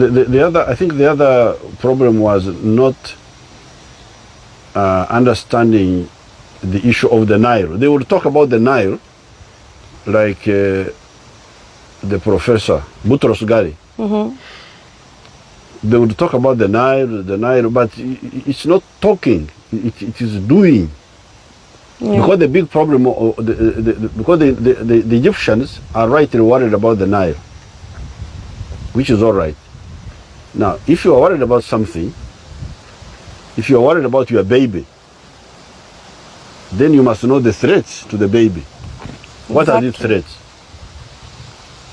I think the other problem was not understanding the issue of the Nile. They would talk about the Nile like the professor, Boutros Ghali. They would talk about the Nile, but it's not talking, it is doing. Yeah. Because the big problem, because the Egyptians are rightly worried about the Nile, which is all right. Now, if you are worried about something, if you are worried about your baby, then you must know the threats to the baby. What are these threats?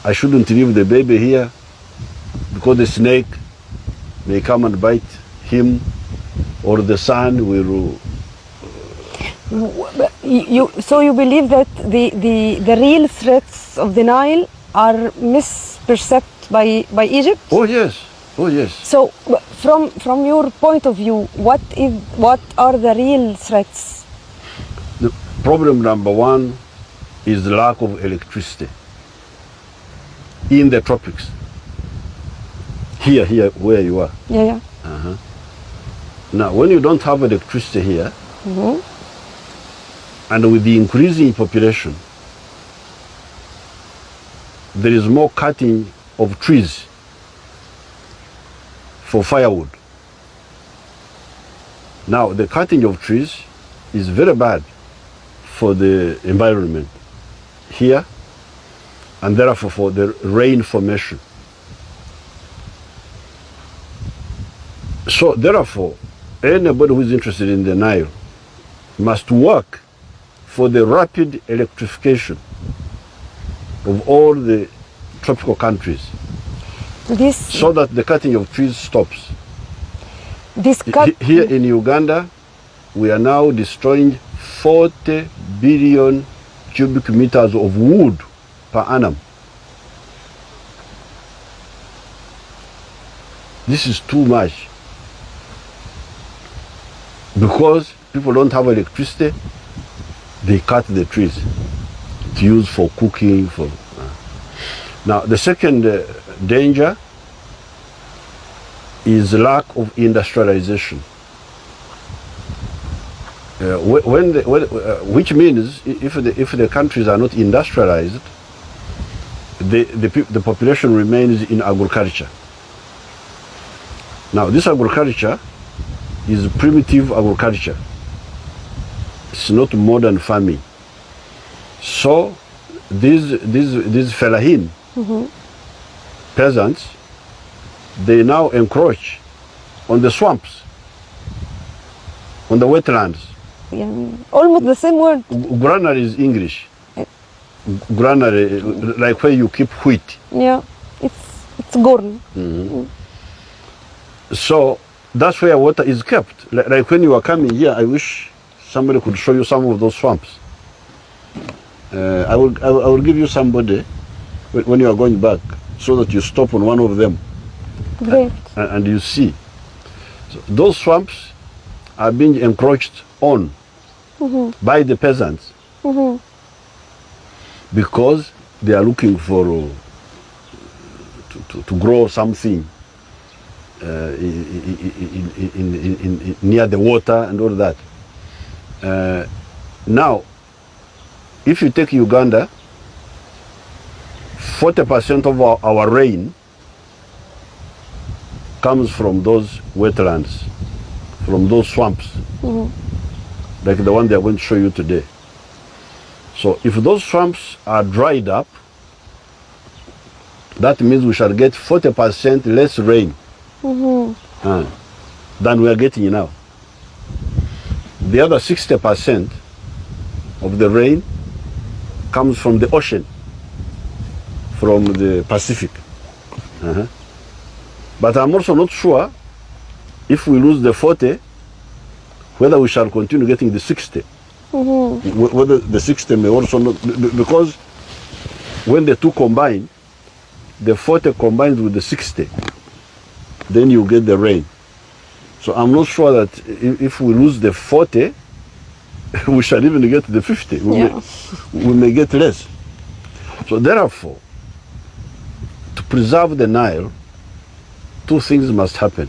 I shouldn't leave the baby here because the snake may come and bite him, or the sun will... So you believe that the real threats of the Nile are misperceived by Egypt? Oh yes, oh yes. So from your point of view, what are the real threats? The problem number one is the lack of electricity in the tropics. Here where you are. Yeah. Now, when you don't have electricity here, and with the increasing population, there is more cutting of trees for firewood. Now, the cutting of trees is very bad for the environment here, and therefore for the rain formation. So therefore, anybody who is interested in the Nile must work for the rapid electrification of all the tropical countries, so that the cutting of trees stops. Here in Uganda, we are now destroying 40 billion cubic meters of wood per annum. This is too much. Because people don't have electricity, they cut the trees to use for cooking. Now, the second danger is lack of industrialization. Which means if the countries are not industrialized, the population remains in agriculture. Now, this agriculture is primitive agriculture. It's not modern farming. So these fellahin, peasants, they now encroach on the swamps, on the wetlands. Yeah, almost the same word. Granary is English. Granary, like where you keep wheat. Yeah, it's gorn. So that's where water is kept. Like when you are coming here, I wish somebody could show you some of those swamps. I will give you somebody when you are going back, so that you stop on one of them. Great. And you see. So those swamps are being encroached on by the peasants because they are looking for to grow something near the water and all that. Now, if you take Uganda, 40% of our rain comes from those wetlands, from those swamps, like the one they are going to show you today. So if those swamps are dried up, that means we shall get 40% less rain than we are getting now. The other 60% of the rain comes from the ocean, from the Pacific. But I'm also not sure if we lose the 40, whether we shall continue getting the 60. Whether the 60 may also not, because when the two combine, the 40 combines with the 60, then you get the rain. So I'm not sure that if we lose the 40, we shall even get the 50. We may get less. So therefore, to preserve the Nile, two things must happen.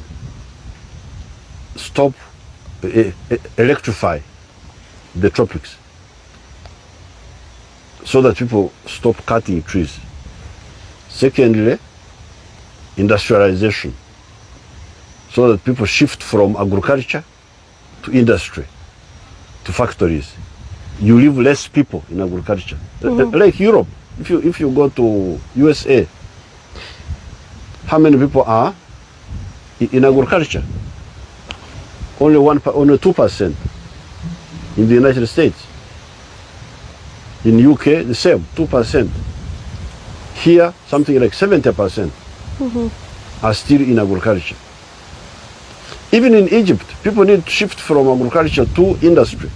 Stop, electrify the tropics so that people stop cutting trees. Secondly, industrialization, so that people shift from agriculture to industry, to factories. You leave less people in agriculture. Like Europe, if you go to USA, how many people are in agriculture? Only 2%. In the United States, in UK, the same, 2%. Here, something like 70% are still in agriculture. Even in Egypt, people need to shift from agriculture to industry.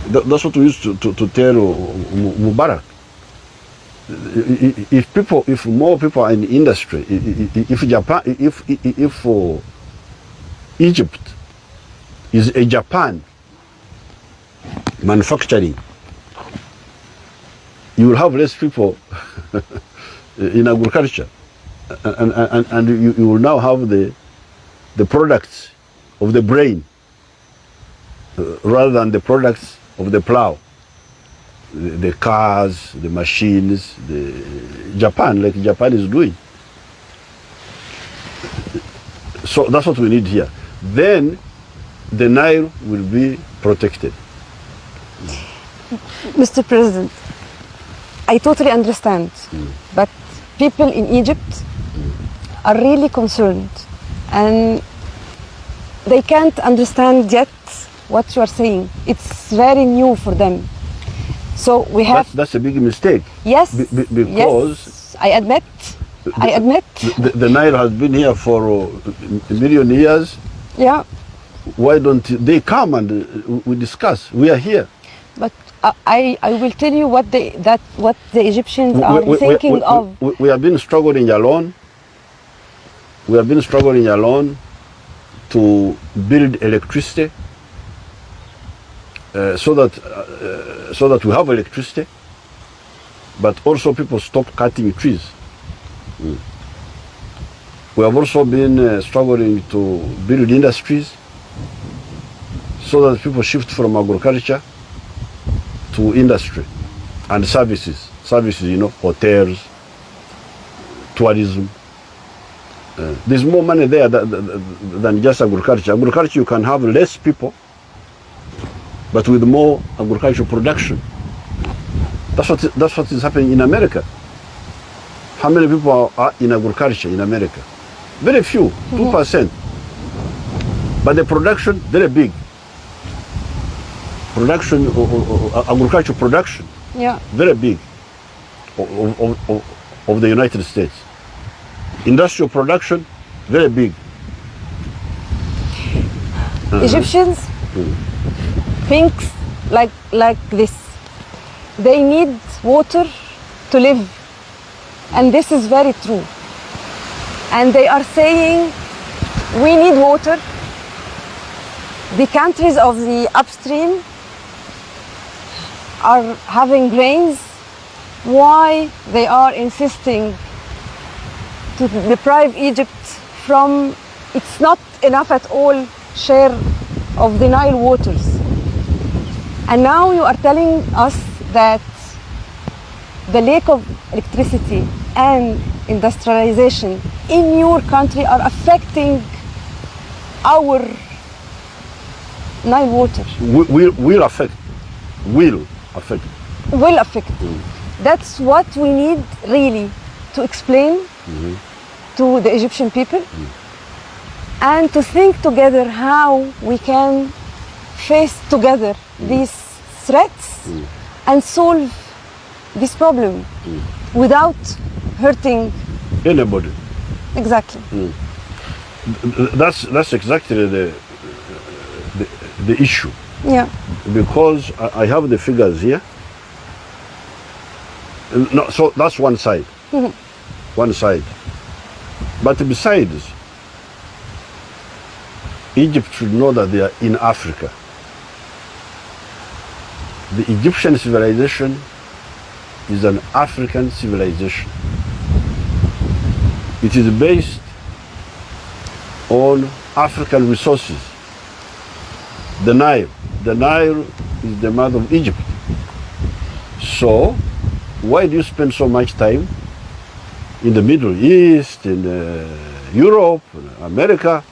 That's what we used to tell Mubarak. If more people are in industry, if Egypt is a Japan manufacturing, you will have less people in agriculture, and you will now have the products of the brain rather than the products of the plow, the cars, the machines, Japan, like Japan is doing. So that's what we need here. Then the Nile will be protected. Mr. President, I totally understand, but people in Egypt are really concerned, and they can't understand yet what you are saying. It's very new for them. So we have... That's a big mistake. Yes, because... Yes, I admit. The Nile has been here for a million years. Yeah. Why don't they come and we discuss? We are here. But I will tell you what the Egyptians are thinking of. We have been struggling alone. We have been struggling alone to build electricity, so that we have electricity, but also people stop cutting trees. We have also been struggling to build industries, so that people shift from agriculture to industry and services. Services, hotels, tourism. There's more money there than just agriculture. Agriculture, you can have less people, but with more agricultural production. That's what is happening in America. How many people are in agriculture in America? Very few, 2%. But the production, very big. Production, agricultural production, yeah, very big of the United States. Industrial production, very big. Egyptians think like this. They need water to live, and this is very true. And they are saying, we need water. The countries of the upstream are having rains. Why they are insisting to deprive Egypt from it's not enough at all share of the Nile waters? And now you are telling us that the lack of electricity and industrialization in your country are affecting our Nile water. Will affect. That's what we need really to explain to the Egyptian people and to think together how we can face together these threats and solve this problem without hurting anybody. Exactly. That's exactly the issue. Yeah. Because I have the figures here. No, so that's one side. One side. But besides, Egypt should know that they are in Africa. The Egyptian civilization is an African civilization. It is based on African resources. The Nile. The Nile is the mother of Egypt. So, why do you spend so much time in the Middle East, in Europe, America?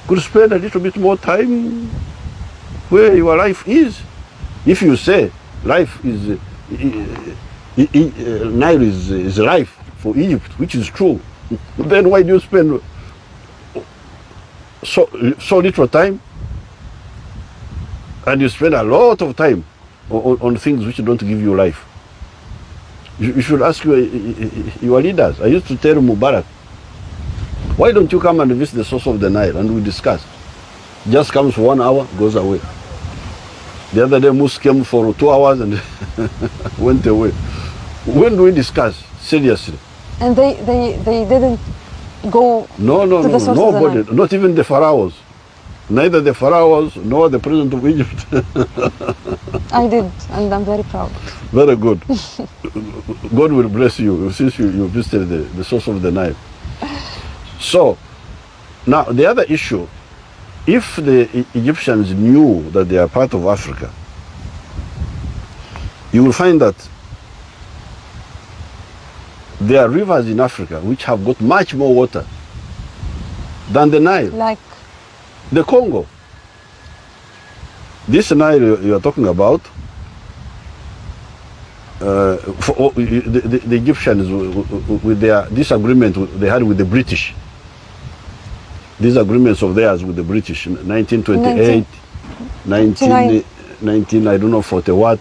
Could spend a little bit more time where your life is. If you say life is, Nile is life for Egypt, which is true, then why do you spend so little time? And you spend a lot of time on things which don't give you life. You should ask your leaders. I used to tell Mubarak, why don't you come and visit the source of the Nile and we discuss? Just comes for 1 hour, goes away. The other day Mus came for 2 hours and went away. When do we discuss seriously? And they didn't go No, to the source of the nobody, Nile. not even the pharaohs. Neither the pharaohs nor the president of Egypt. I did, and I'm very proud. Very good. God will bless you since you visited the source of the Nile. So, now the other issue, if the Egyptians knew that they are part of Africa, you will find that there are rivers in Africa which have got much more water than the Nile. Like, The Congo. This Nile you are talking about, the Egyptians with their disagreement they had with the British. These agreements of theirs with the British, 1928, 19, I don't know, 40 what.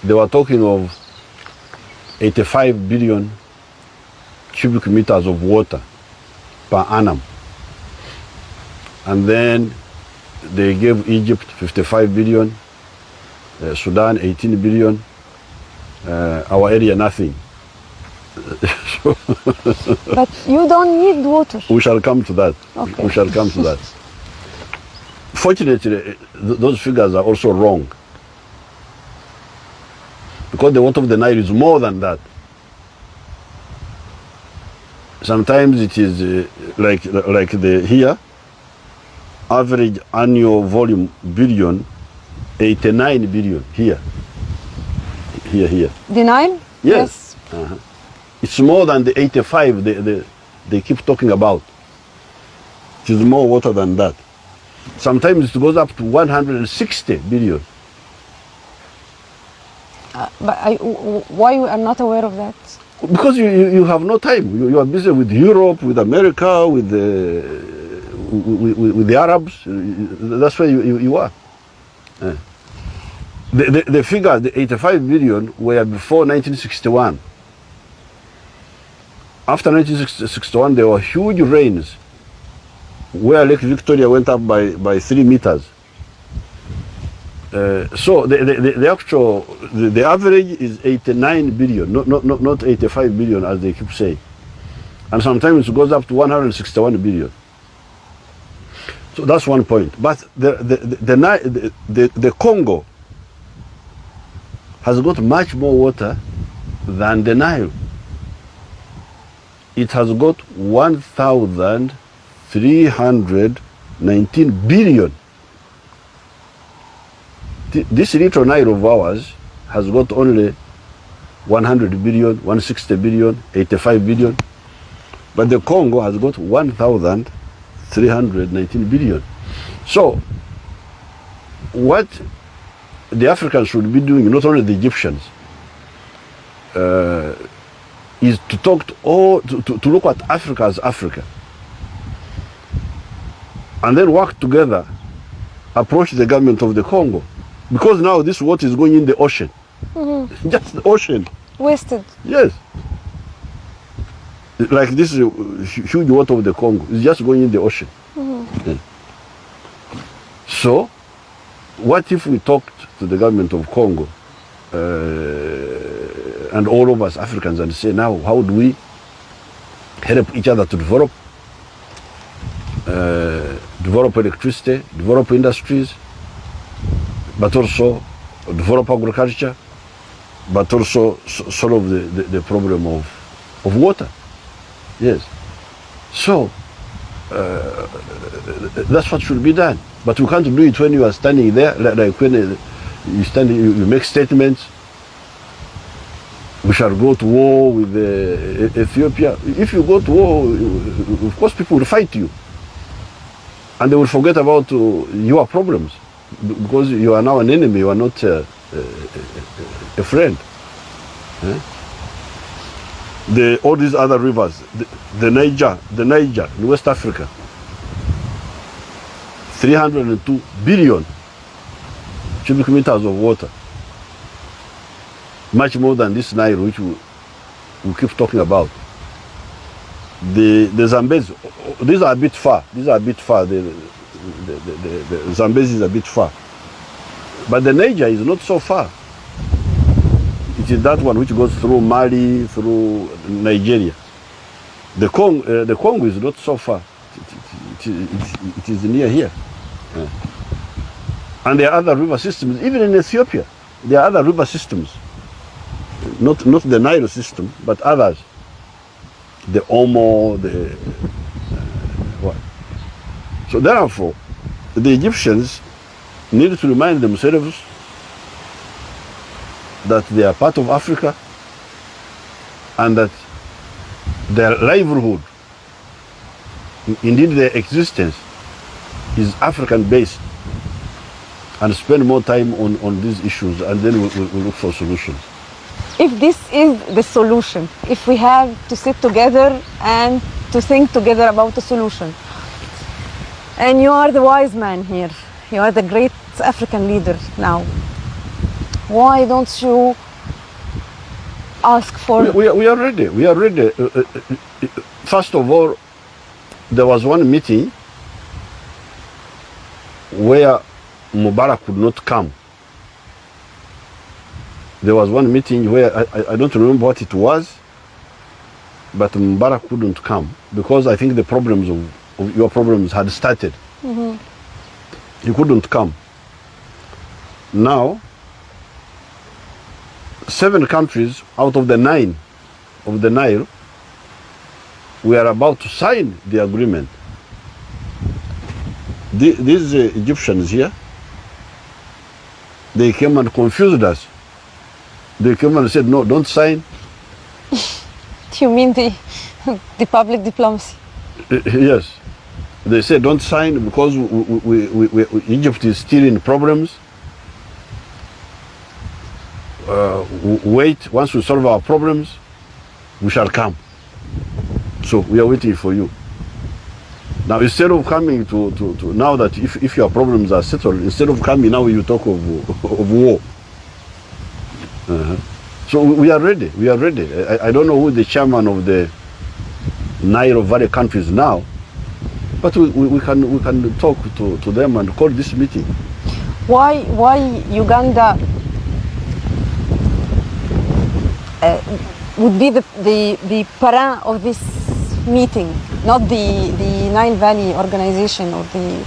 They were talking of 85 billion cubic meters of water per annum. And then they gave Egypt 55 billion, Sudan 18 billion, our area nothing. but you don't need water. We shall come to that. Okay. We shall come to that. Fortunately, those figures are also wrong. Because the water of the Nile is more than that. Sometimes it is like the here, average annual volume billion, 89 billion here. Here. The Nile? Yes. It's more than the 85 they keep talking about. It is more water than that. Sometimes it goes up to 160 billion. Why you are not aware of that? Because you have no time. You are busy with Europe, with America, with the Arabs. That's where you are. The figure, the 85 billion, were before 1961. After 1961, there were huge rains where Lake Victoria went up by 3 meters. So the average is 89 billion, not 85 billion as they keep saying. And sometimes it goes up to 161 billion. So that's one point. But the Congo has got much more water than the Nile. It has got 1,319 billion. This little Nile of ours has got only 100 billion, 160 billion, 85 billion. But the Congo has got 1,319 billion. So, what the Africans should be doing, not only the Egyptians, is to talk to look at Africa as Africa. And then work together, approach the government of the Congo. Because now this water is going in the ocean. Mm-hmm. Just the ocean. Wasted. Yes. Like this huge water of the Congo is just going in the ocean. Mm-hmm. Yeah. So, what if we talked to the government of Congo and all of us Africans and say, now how do we help each other to develop electricity, develop industries, but also develop agriculture, but also solve the problem of water. Yes. So That's what should be done. But we can't do it when you are standing there, like when you stand, you make statements. We shall go to war with Ethiopia. If you go to war, of course people will fight you. And they will forget about your problems. Because you are now an enemy, you are not a friend. All these other rivers, the Niger in West Africa, 302 billion cubic meters of water. Much more than this Nile, which we keep talking about. The Zambezi, these are a bit far. The Zambezi is a bit far. But the Niger is not so far. It is that one which goes through Mali, through Nigeria. The Congo is not so far. It is near here. And there are other river systems, even in Ethiopia. There are other river systems. Not the Nile system, but others. The Omo, what? So therefore, the Egyptians need to remind themselves that they are part of Africa and that their livelihood, indeed their existence, is African-based, and spend more time on these issues, and then we'll look for solutions. If this is the solution, if we have to sit together and to think together about a solution, and you are the wise man here, you are the great African leader now, why don't you ask for... We are ready. We are ready. First of all, there was one meeting where Mubarak could not come. There was one meeting where I don't remember what it was, but Mubarak couldn't come because I think the problems of your problems had started. Mm-hmm. He couldn't come. Now, 7 countries out of the 9 of the Nile, we are about to sign the agreement. These Egyptians here, they came and confused us. They came and said, no, don't sign. You mean the public diplomacy? Yes. They said, don't sign because Egypt is still in problems. Wait, once we solve our problems, we shall come. So we are waiting for you. Now, instead of coming to now that if your problems are settled, instead of coming now, you talk of war. So we are ready. We are ready. I don't know who the chairman of the Nile Valley countries now, but we can talk to them and call this meeting. Why Uganda would be the parent of this meeting, not the Nile Valley organization or the...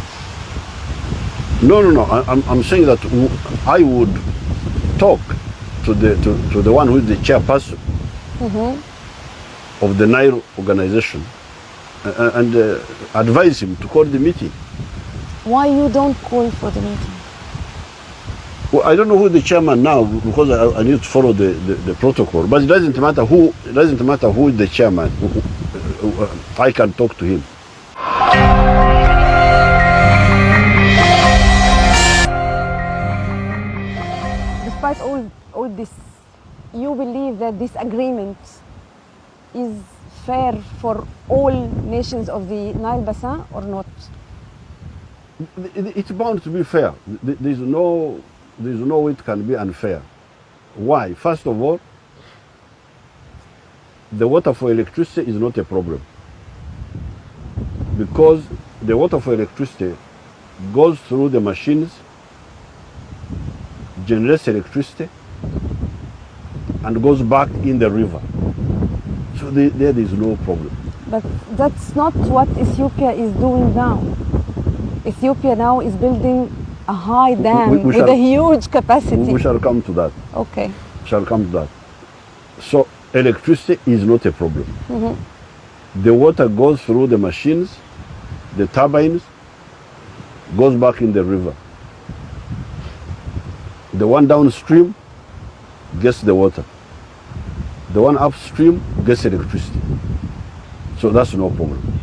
No. I'm saying that I would talk to the one who is the chairperson of the Nile organization and advise him to call the meeting. Why you don't call for the meeting? Well, I don't know who the chairman now because I need to follow the protocol. But it doesn't matter who is the chairman. I can talk to him. Despite all this, you believe that this agreement is fair for all nations of the Nile Basin or not? It's bound to be fair. There's no way it can be unfair. Why? First of all, the water for electricity is not a problem because the water for electricity goes through the machines, generates electricity, and goes back in the river. So there is no problem. But that's not what Ethiopia is doing now. Ethiopia now is building a high dam with a huge capacity. We shall come to that. Okay. Shall come to that. So electricity is not a problem. The water goes through the machines the turbines, goes back in the river. The one downstream gets the water. The one upstream gets electricity. So that's no problem.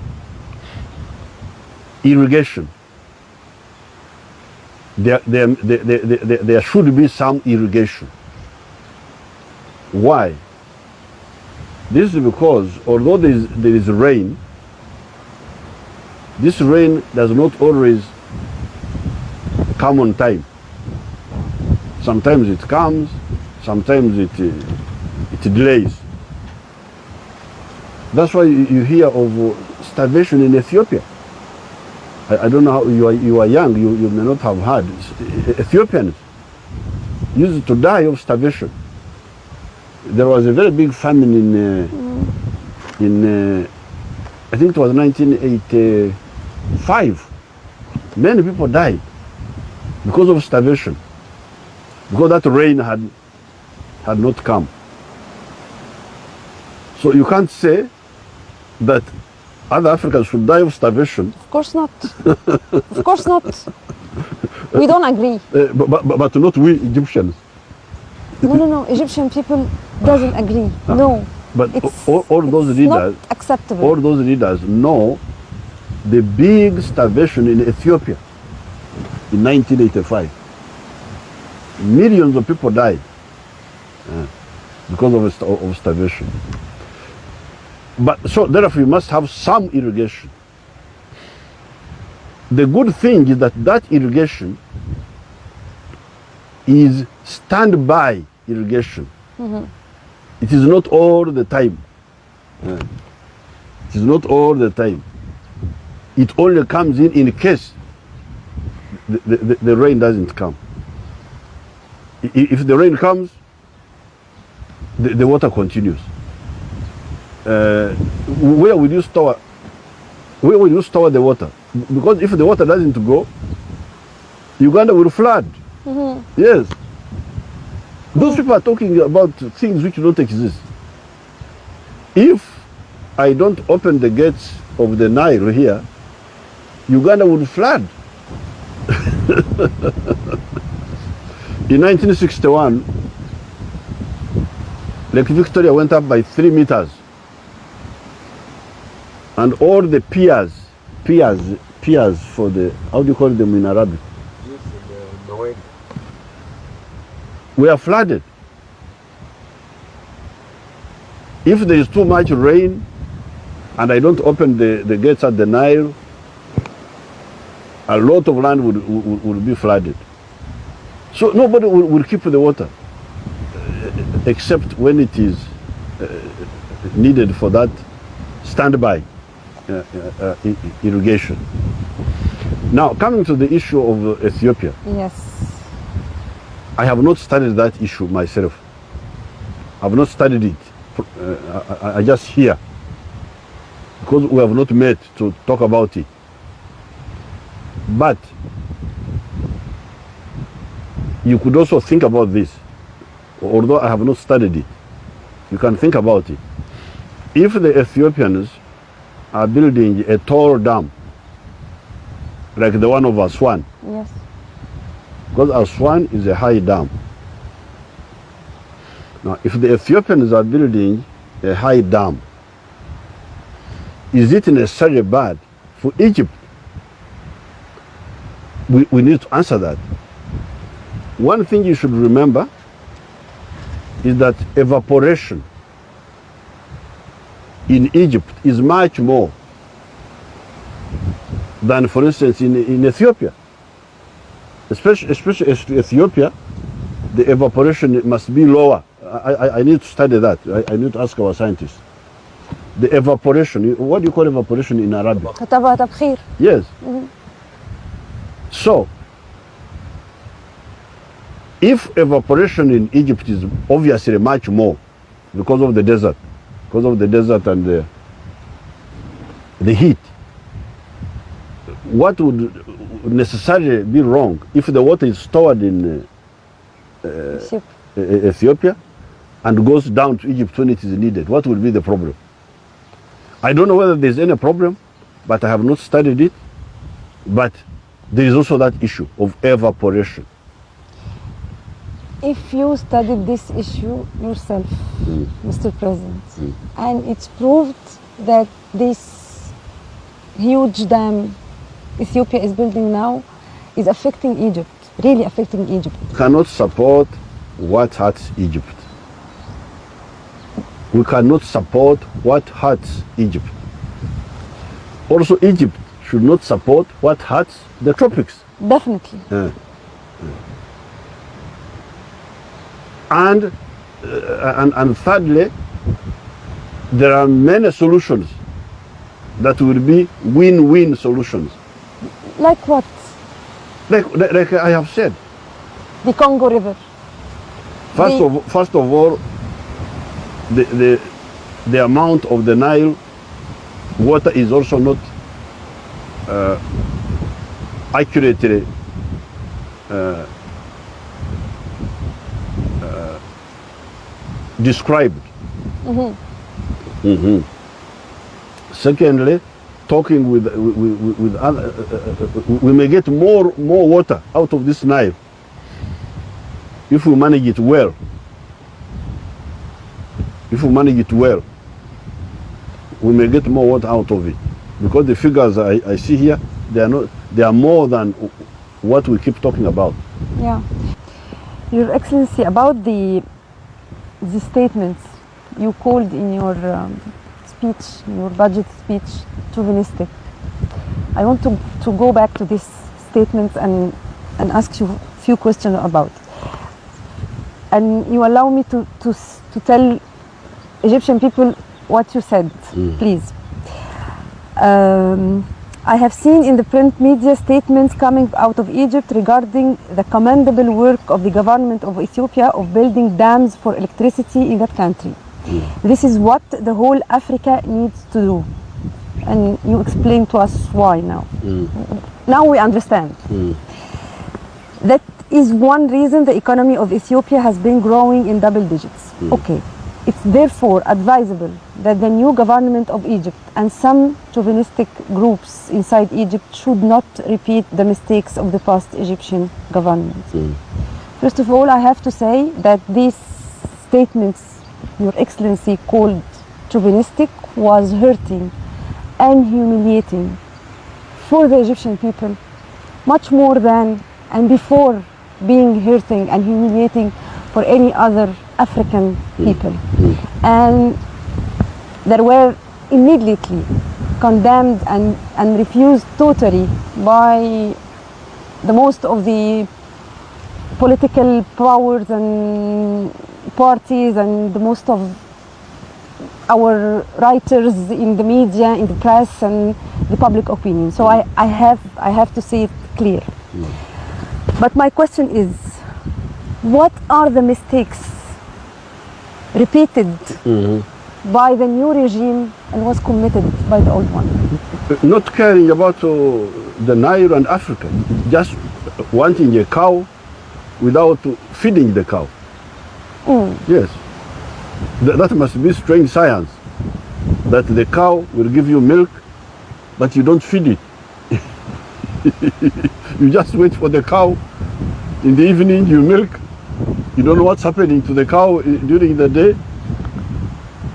Irrigation. There should be some irrigation. Why? This is because although there is rain, this rain does not always come on time. Sometimes it comes, sometimes it delays. That's why you hear of starvation in Ethiopia. I don't know how you are young, you may not have heard. Ethiopians used to die of starvation. There was a very big famine in I think it was 1985. Many people died because of starvation, because that rain had not come. So you can't say that other Africans should die of starvation. Of course not. Of course not. We don't agree. But not we Egyptians. No. Egyptian people doesn't agree. No. But all those leaders, not acceptable. All those leaders know the big starvation in Ethiopia in 1985. Millions of people died because of starvation. But so therefore you must have some irrigation. The good thing is that irrigation is standby irrigation. Mm-hmm. It is not all the time. It is not all the time. It only comes in case the rain doesn't come. If the rain comes, the water continues. Where will you store the water? Because if the water doesn't go, Uganda will flood. Mm-hmm. Yes. Those people are talking about things which don't exist. If I don't open the gates of the Nile here, Uganda would flood. In 1961, Lake Victoria went up by 3 meters. And all the piers for the, how do you call them in Arabic? Yes, the way. We are flooded. If there is too much rain and I don't open the gates at the Nile, a lot of land would be flooded. So nobody will keep the water except when it is needed for that standby irrigation. Now coming to the issue of Ethiopia. Yes. I have not studied that issue myself. I have not studied it. I just hear, because we have not met to talk about it. But you could also think about this. Although I have not studied it, you can think about it. If the Ethiopians are building a tall dam, like the one of Aswan, Yes. because Aswan is a high dam. Now, if the Ethiopians are building a high dam, is it necessarily bad for Egypt? We need to answer that. One thing you should remember is that evaporation in Egypt is much more than, for instance, in Ethiopia. Especially Ethiopia, the evaporation must be lower. I need to study that. I need to ask our scientists. The evaporation, what do you call evaporation in Arabic? تبخير. Yes. Mm-hmm. So, if evaporation in Egypt is obviously much more because of the desert and the heat, what would necessarily be wrong if the water is stored in Ethiopia and goes down to Egypt when it is needed? What would be the problem? I don't know whether there's any problem, but I have not studied it. But there is also that issue of evaporation. If you studied this issue yourself, Mr. President, and it's proved that this huge dam Ethiopia is building now is affecting Egypt, really affecting Egypt. Cannot support what hurts Egypt. We cannot support what hurts Egypt. Also, Egypt should not support what hurts the tropics. Definitely. And thirdly, there are many solutions that will be win-win solutions. Like what? Like I have said. The Congo River. First of all, the amount of the Nile water is also not accurately described. Secondly, talking with other, we may get more water out of this Nile if we manage it well. If we manage it well, we may get more water out of it, because the figures I see here, they are more than what we keep talking about. Yeah, Your Excellency, about the statements you called in your speech, your budget speech, chauvinistic. I want to go back to these statements and ask you a few questions about. And you allow me to tell Egyptian people what you said, please. I have seen in the print media statements coming out of Egypt regarding the commendable work of the government of Ethiopia of building dams for electricity in that country. This is what the whole Africa needs to do. And you explain to us why now. Now we understand. That is one reason the economy of Ethiopia has been growing in double digits. Okay. It's therefore advisable that the new government of Egypt and some chauvinistic groups inside Egypt should not repeat the mistakes of the past Egyptian government. First of all, I have to say that these statements Your Excellency called chauvinistic was hurting and humiliating for the Egyptian people, much more than and before being hurting and humiliating for any other African people. And they were immediately condemned and refused totally by the most of the political powers and parties and the most of our writers in the media, in the press, and the public opinion. So I have to say it clear. But my question is, what are the mistakes repeated by the new regime and was committed by the old one? Not caring about the Nile and Africa, just wanting a cow without feeding the cow. Yes, that must be strange science, that the cow will give you milk, but you don't feed it. You just wait for the cow. In the evening you milk. You don't know what's happening to the cow during the day.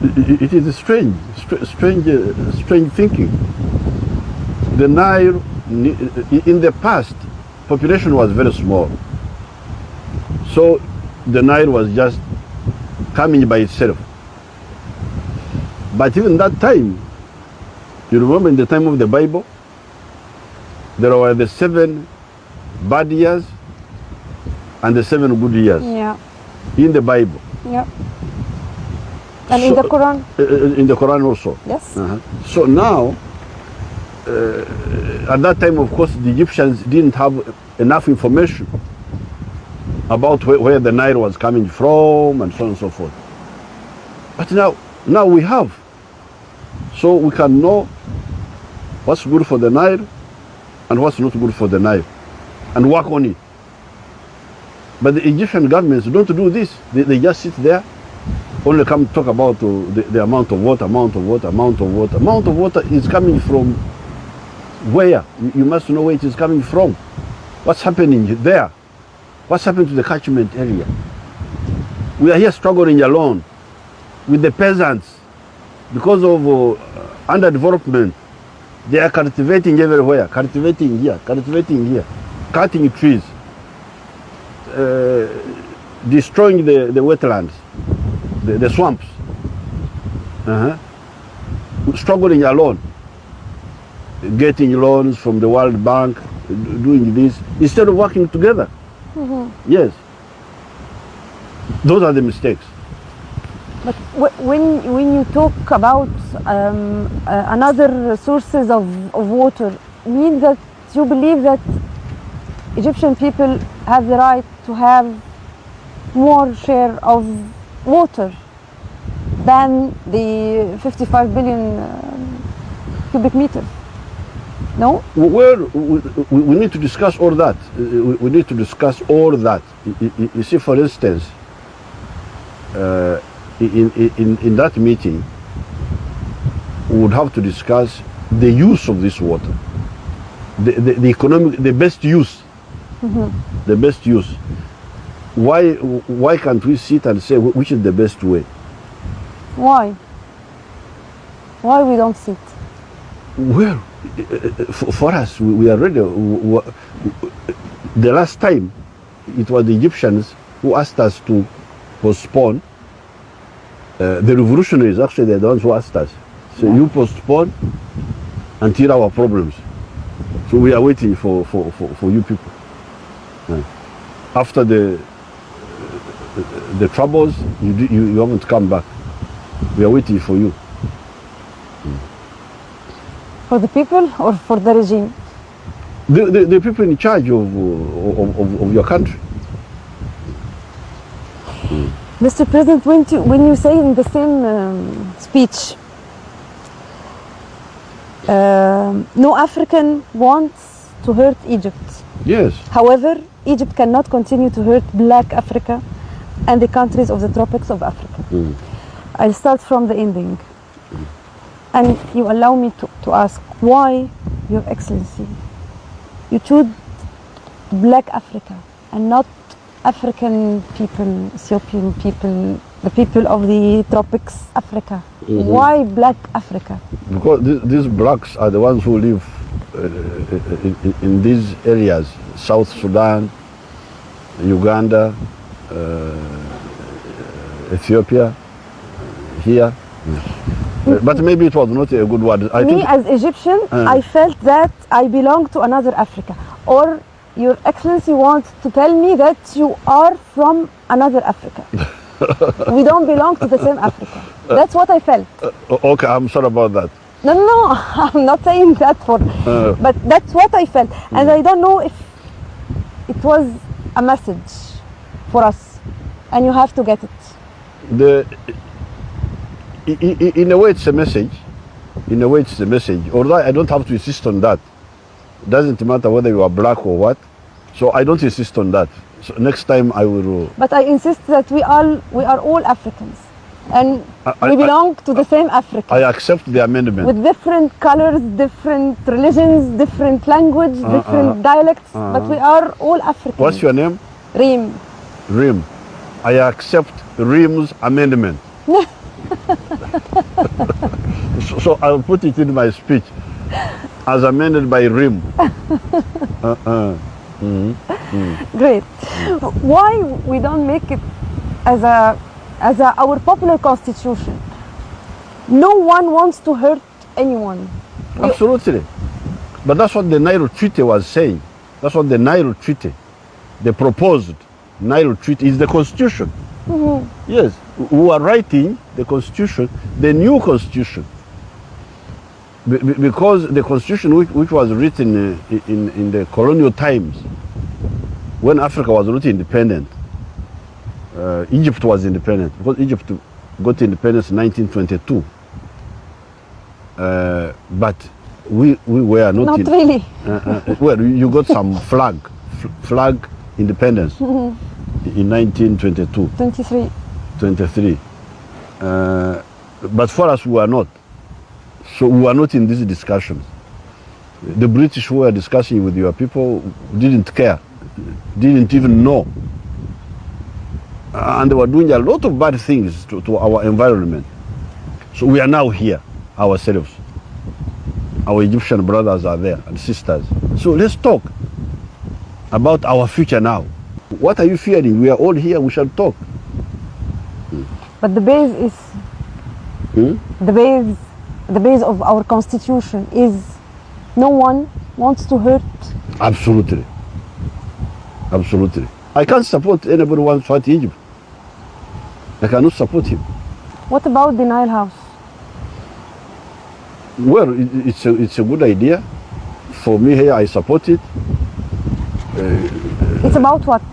It is strange thinking. The Nile, in the past, population was very small. So the Nile was just coming by itself. But even that time, you remember in the time of the Bible, there were the 7 bad years and the 7 good years. Yeah. In the Bible. Yeah. And so, in the Quran? In the Quran also. Yes. So now, at that time, of course, the Egyptians didn't have enough information about where the Nile was coming from and so on and so forth. But now we have. So we can know what's good for the Nile and what's not good for the Nile and work on it. But the Egyptian governments don't do this. They just sit there, only come talk about the amount of water. Amount of water is coming from Where? You must know where it is coming from. What's happening there? What's happened to the catchment area? We are here struggling alone with the peasants because of underdevelopment. They are cultivating everywhere, cultivating here, cutting trees, destroying the wetlands, the swamps. Struggling alone, getting loans from the World Bank, doing this, instead of working together. Yes. Those are the mistakes. But when you talk about another sources of water, means that you believe that Egyptian people have the right to have more share of water than the 55 billion cubic meter. No? Well, we need to discuss all that. We need to discuss all that. You see, for instance, in that meeting, we would have to discuss the use of this water, the economic, the best use, the best use. Why can't we sit and say which is the best way? Why? Why we don't sit? Well, for us, we are ready. The last time, it was the Egyptians who asked us to postpone. The revolutionaries, actually, they're the ones who asked us. So you postpone until our problems. So we are waiting for you people. After the troubles, you haven't come back. We are waiting for you. For the people or for the regime? The people in charge of your country. Mr. President, when you say in the same speech, no African wants to hurt Egypt. Yes. However, Egypt cannot continue to hurt Black Africa and the countries of the tropics of Africa. I'll start from the ending. And you allow me to ask why, Your Excellency, you choose Black Africa and not African people, Ethiopian people, the people of the tropics, Africa. Why Black Africa? Because these blacks are the ones who live in these areas, South Sudan, Uganda, Ethiopia, here. But maybe it was not a good word. As Egyptian, I felt that I belong to another Africa. Or Your Excellency wants to tell me that you are from another Africa. We don't belong to the same Africa. That's what I felt. Okay, I'm sorry about that. No, I'm not saying that but that's what I felt. And I don't know if it was a message for us. And you have to get it. In a way, it's a message. In a way, it's a message. Although I don't have to insist on that. It doesn't matter whether you are black or what. So I don't insist on that. So next time I will. But I insist that we are all Africans, and we belong to the same Africa. I accept the amendment. With different colors, different religions, different language, different dialects, but we are all Africans. What's your name? Reem. Reem. I accept Reem's amendment. So I'll put it in my speech as amended by Reem. Great. Why we don't make it as our popular constitution? No one wants to hurt anyone. Absolutely. But that's what the Nile Treaty was saying. That's what the Nile Treaty, the proposed Nile Treaty, is the constitution. Yes, we are writing the constitution, the new constitution. Because the constitution which was written in the colonial times, when Africa was not independent, Egypt was independent, because Egypt got independence in 1922. But we were not. Not really. Well, you got some flag independence in 1922. 23. But for us, we were not. So we were not in these discussions. The British who were discussing with your people didn't care, didn't even know. And they were doing a lot of bad things to our environment. So we are now here, ourselves. Our Egyptian brothers are there and sisters. So let's talk about our future now. What are you fearing? We are all here, we shall talk. But the base is the base of our constitution is no one wants to hurt. Absolutely. Absolutely. I can't support anybody who wants to fight Egypt. I cannot support him. What about the Nile House? Well, it's a good idea. For me here, I support it. It's about what?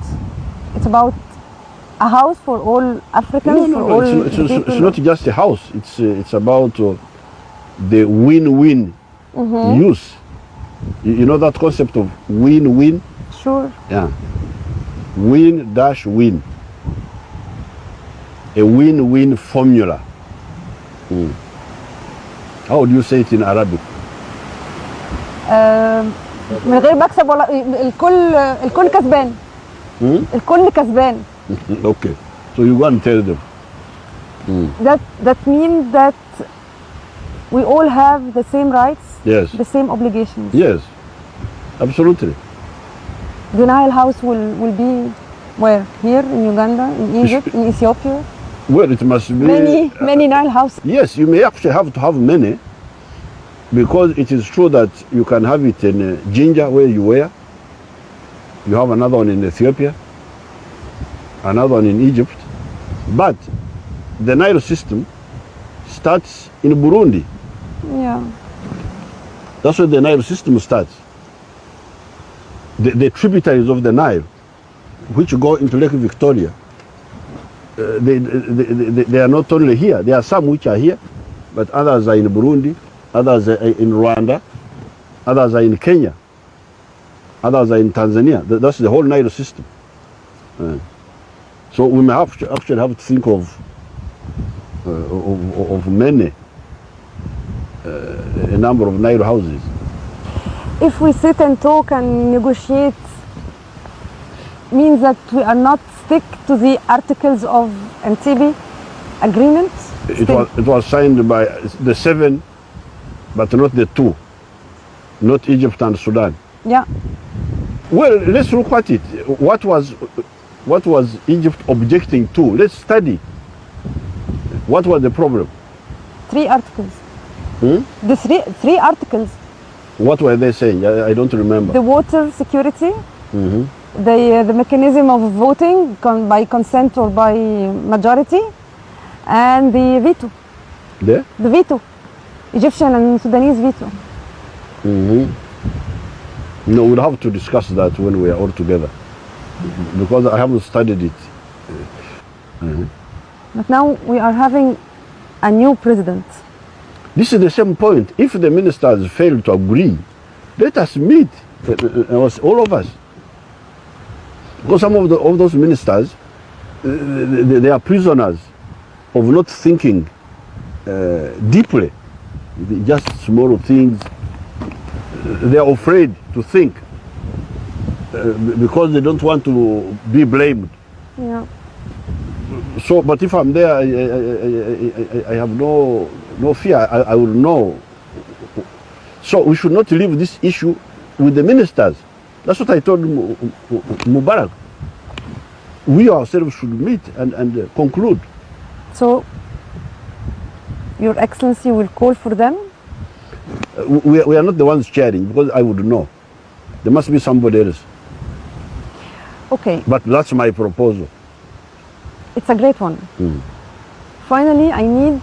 It's about a house for all Africans? No, it's not just a house. It's about the win-win use. You know that concept of win-win? Sure. Yeah. Win-win. A win-win formula. How do you say it in Arabic? من غير مكسب ولا الكل كسبان. الكل كسبان. Okay. So you go and tell them. That means that we all have the same rights, Yes. the same obligations. Yes. Absolutely. The Nile House will be where? Here in Uganda, in Egypt, in Ethiopia? Well, it must be Many Nile houses. Yes, you may actually have to have many, because it is true that you can have it in Jinja, where you were. You have another one in Ethiopia, another one in Egypt. But the Nile system starts in Burundi. Yeah. That's where the Nile system starts. The tributaries of the Nile, which go into Lake Victoria, they are not only here. There are some which are here, but others are in Burundi, others are in Rwanda, others are in Kenya, others are in Tanzania. That's the whole Nile system. So we may have to actually have to think of many, a number of Nile houses. If we sit and talk and negotiate, means that we are not stick to the articles of Entebbe agreement? It was signed by the 7, but not the 2, not Egypt and Sudan. Yeah. Well, let's look at it. What was Egypt objecting to? Let's study. What was the problem? 3 articles. The three articles. What were they saying? I don't remember. The water security, the mechanism of voting by consent or by majority, and the veto. The veto. Egyptian and Sudanese veto. No, we'll have to discuss that when we are all together, because I haven't studied it. But now we are having a new president. This is the same point. If the ministers fail to agree, let us meet, all of us. Because some of those ministers, they are prisoners of not thinking deeply. Just small things. They are afraid to think because they don't want to be blamed. Yeah. So, but if I'm there, I have no fear. I will know. So we should not leave this issue with the ministers. That's what I told Mubarak. We ourselves should meet and conclude. So, Your Excellency will call for them? We are not the ones chairing, because I would know. There must be somebody else. Okay. But that's my proposal. It's a great one. Finally, I need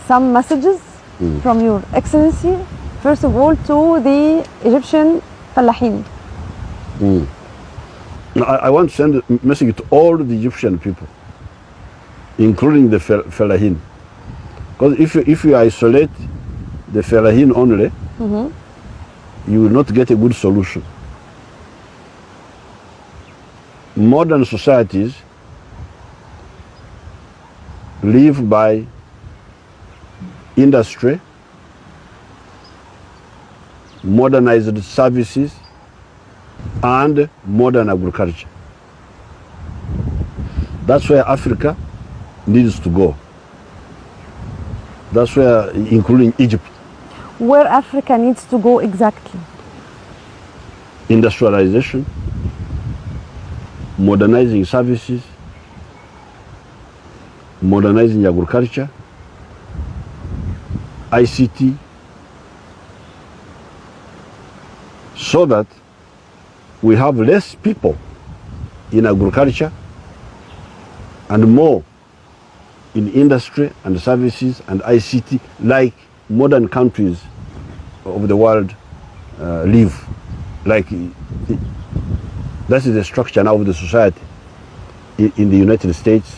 some messages from Your Excellency. First of all, to the Egyptian Fallahin. I want to send a message to all the Egyptian people, including the Fallahin. Because if you isolate the Fallahin only, you will not get a good solution. Modern societies live by industry, modernized services, and modern agriculture. That's where Africa needs to go. That's where, including Egypt. Where Africa needs to go exactly? Industrialization, modernizing services, modernizing agriculture, ICT, so that we have less people in agriculture and more in industry and services and ICT, like modern countries of the world live. Like that is the structure now of the society in the United States,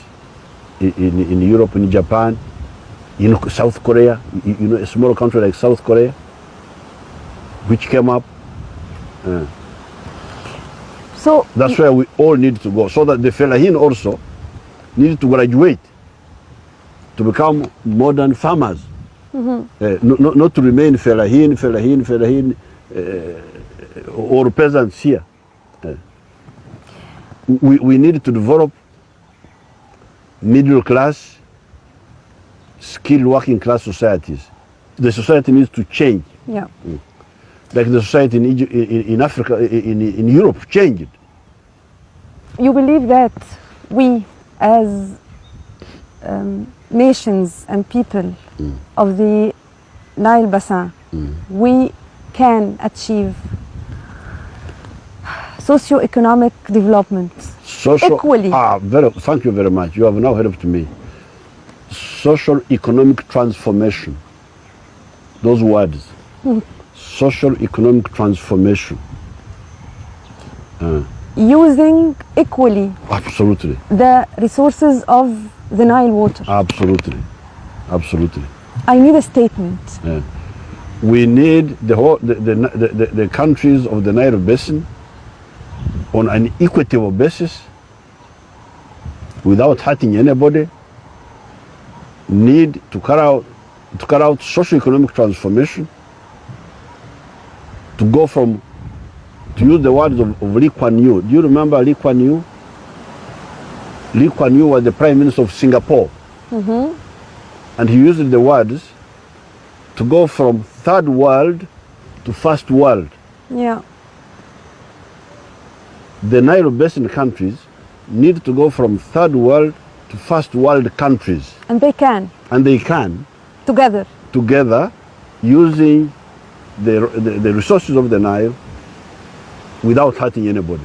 in Europe, in Japan, in South Korea. You know, a small country like South Korea, which came up. So that's where we all need to go, so that the Fellahin also need to graduate to become modern farmers. Not to remain Fellahin, or peasants here. We need to develop middle class, skilled working class societies. The society needs to change. yeah. Like the society in Egypt, in Africa, in Europe changed. You believe that we as nations and people of the Nile Basin, we can achieve socio-economic development equally? Thank you very much. You have now helped me. Social economic transformation. Those words. Social economic transformation. Using equally Absolutely. the resources of the Nile water. Absolutely. Absolutely. I need a statement. We need the countries of the Nile Basin on an equitable basis, without hurting anybody, need to carry out socio-economic transformation, to go from, to use the words of Lee Kuan Yew. Do you remember Lee Kuan Yew? Lee Kuan Yew was the Prime Minister of Singapore. And he used the words to go from third world to first world. Yeah. The Nile Basin countries need to go from third world to first world countries. And they can. And they can. Together. Using the resources of the Nile without hurting anybody.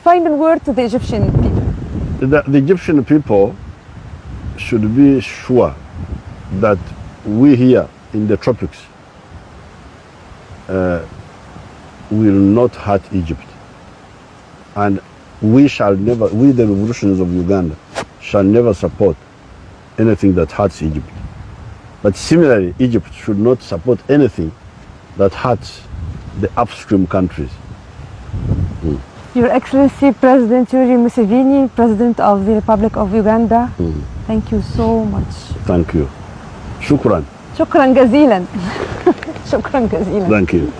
Final word to the Egyptian people. The Egyptian people should be sure that we here in the tropics will not hurt Egypt. And we shall never, we the revolutionaries of Uganda, shall never support anything that hurts Egypt. But similarly, Egypt should not support anything that hurts the upstream countries. Your Excellency President Yoweri Museveni, President of the Republic of Uganda, thank you so much. Thank you. Shukran. شكرا جزيلا. شكرا جزيلا. Thank you.